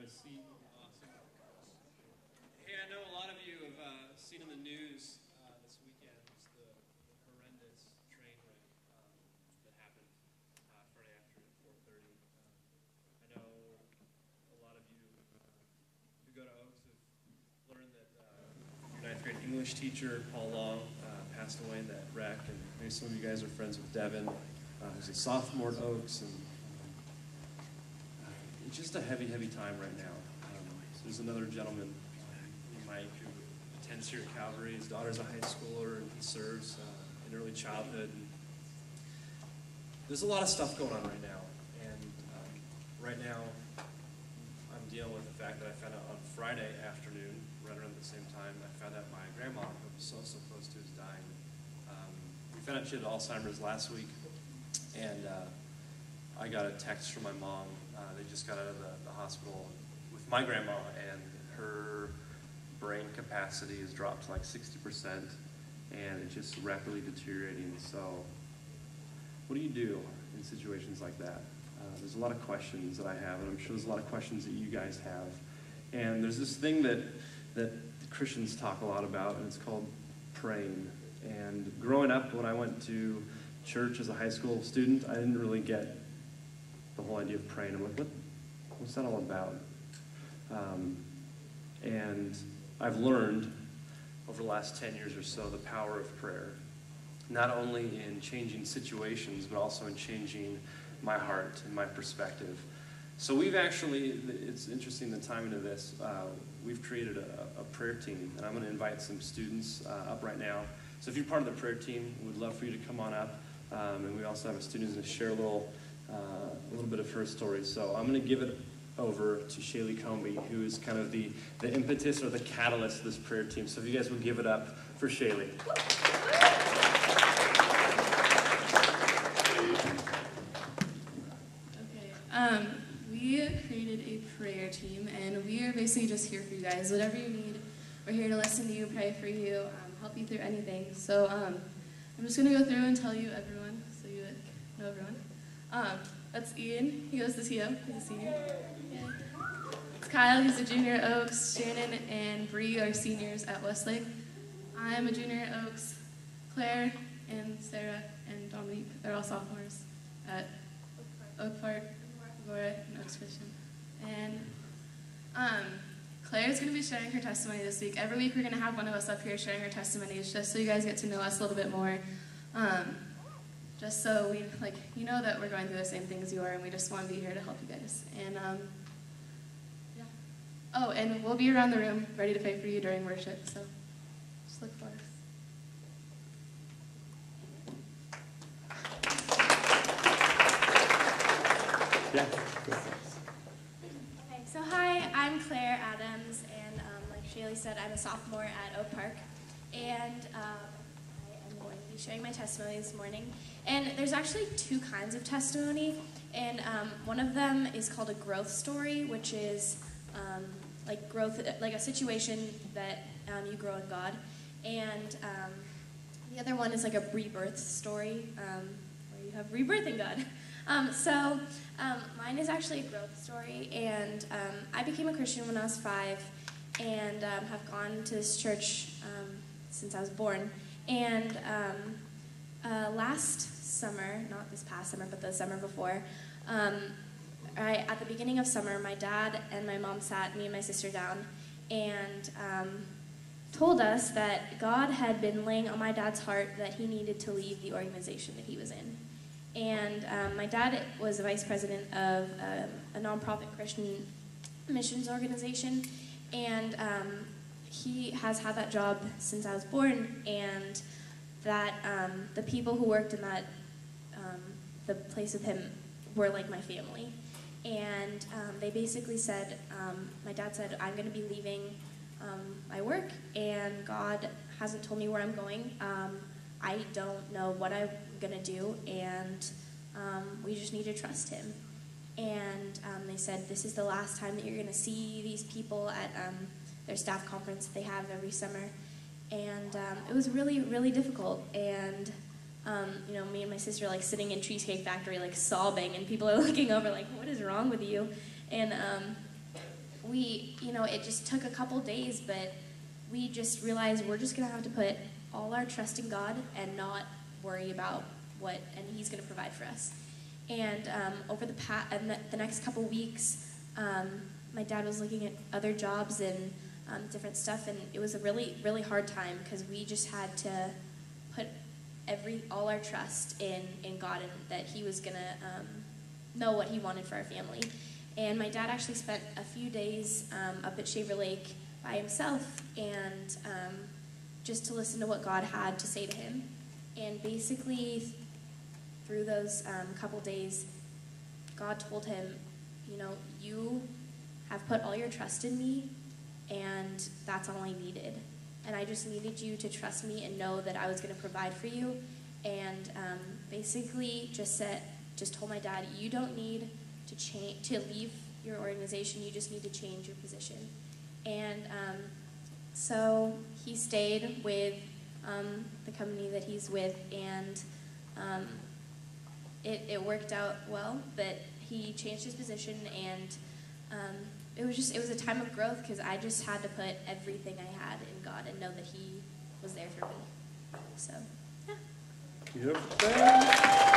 a seat. Awesome. Hey, I know a lot of you have seen in the news this weekend the horrendous train wreck that happened Friday afternoon at 4:30. I know a lot of you who go to Oaks have learned that your ninth grade English teacher, Paul Long, passed away in that wreck, and maybe some of you guys are friends with Devin, who's a sophomore at Oaks, and it's just a heavy, heavy time right now. There's another gentleman, Mike, who attends here at Calvary. His daughter's a high schooler, and he serves in early childhood. And there's a lot of stuff going on right now, and right now I'm dealing with the fact that I found out on Friday afternoon, right around the same time, I found out my grandma, who was so close to, is dying. We found out she had Alzheimer's last week, and I got a text from my mom. They just got out of the hospital with my grandma, and her brain capacity has dropped to like 60%, and it's just rapidly deteriorating. So what do you do in situations like that? There's a lot of questions that I have, and I'm sure there's a lot of questions that you guys have. And there's this thing that Christians talk a lot about, and it's called praying. And growing up, when I went to church as a high school student, I didn't really get the whole idea of praying. I'm like, what's that all about? And I've learned over the last 10 years or so the power of prayer, not only in changing situations, but also in changing my heart and my perspective. So we've actually, it's interesting the timing of this, we've created a prayer team, and I'm going to invite some students up right now. So if you're part of the prayer team, we'd love for you to come on up. And we also have a student who's going to share a little bit of her story. So I'm going to give it over to Shaylee Comby, who is kind of the impetus or the catalyst of this prayer team. So if you guys would give it up for Shaylee. Okay. We created a prayer team, and we are basically just here for you guys. Whatever you need, we're here to listen to you, pray for you, help you through anything. So I'm just going to go through and tell you everyone, so you know everyone. That's Ian. He goes to TO. He's a senior. Yeah. It's Kyle. He's a junior at Oaks. Shannon and Bree are seniors at Westlake. I'm a junior at Oaks. Claire and Sarah and Dominique, they're all sophomores at Oak Park, Laura, and Oaks Christian. And Claire's going to be sharing her testimony this week. Every week we're going to have one of us up here sharing our testimonies, just so you guys get to know us a little bit more. Just so we, you know that we're going through the same thing as you are, and we just want to be here to help you guys. And, yeah. Oh, and we'll be around the room ready to pray for you during worship, so just look for us. Yeah. Okay, so hi, I'm Claire Adams, and like Shaylee said, I'm a sophomore at Oak Park, and I'm going to be sharing my testimony this morning. And there's actually two kinds of testimony, and one of them is called a growth story, which is like growth, like a situation that you grow in God. And the other one is like a rebirth story, where you have rebirth in God. So mine is actually a growth story, and I became a Christian when I was 5, and have gone to this church since I was born. And last summer, not this past summer, but the summer before, at the beginning of summer, my dad and my mom sat me and my sister down and told us that God had been laying on my dad's heart that he needed to leave the organization that he was in. And my dad was the vice president of a nonprofit Christian missions organization, and he has had that job since I was born, and that the people who worked in that the place with him were like my family. And they basically said, my dad said, I'm going to be leaving my work, and God hasn't told me where I'm going. I don't know what I'm going to do, and we just need to trust him. And they said, this is the last time that you're going to see these people at their staff conference that they have every summer. And it was really, really difficult. And, you know, me and my sister, like, sitting in Cheesecake Factory, like, sobbing, and people are looking over, like, what is wrong with you? And it just took a couple days, but we just realized we're just going to have to put all our trust in God and not worry about and He's going to provide for us. And over the next couple weeks, my dad was looking at other jobs and different stuff, and it was a really, really hard time because we just had to put all our trust in God and that He was going to know what He wanted for our family. And my dad actually spent a few days up at Shaver Lake by himself and just to listen to what God had to say to him. And basically, through those couple days, God told him, you have put all your trust in me, and that's all I needed. And I just needed you to trust me and know that I was going to provide for you. And basically just told my dad, you don't need to leave your organization, you just need to change your position. And so he stayed with the company that he's with, and it worked out well, but he changed his position, and it was a time of growth because I just had to put everything I had in God and know that He was there for me. So, yeah. Yep.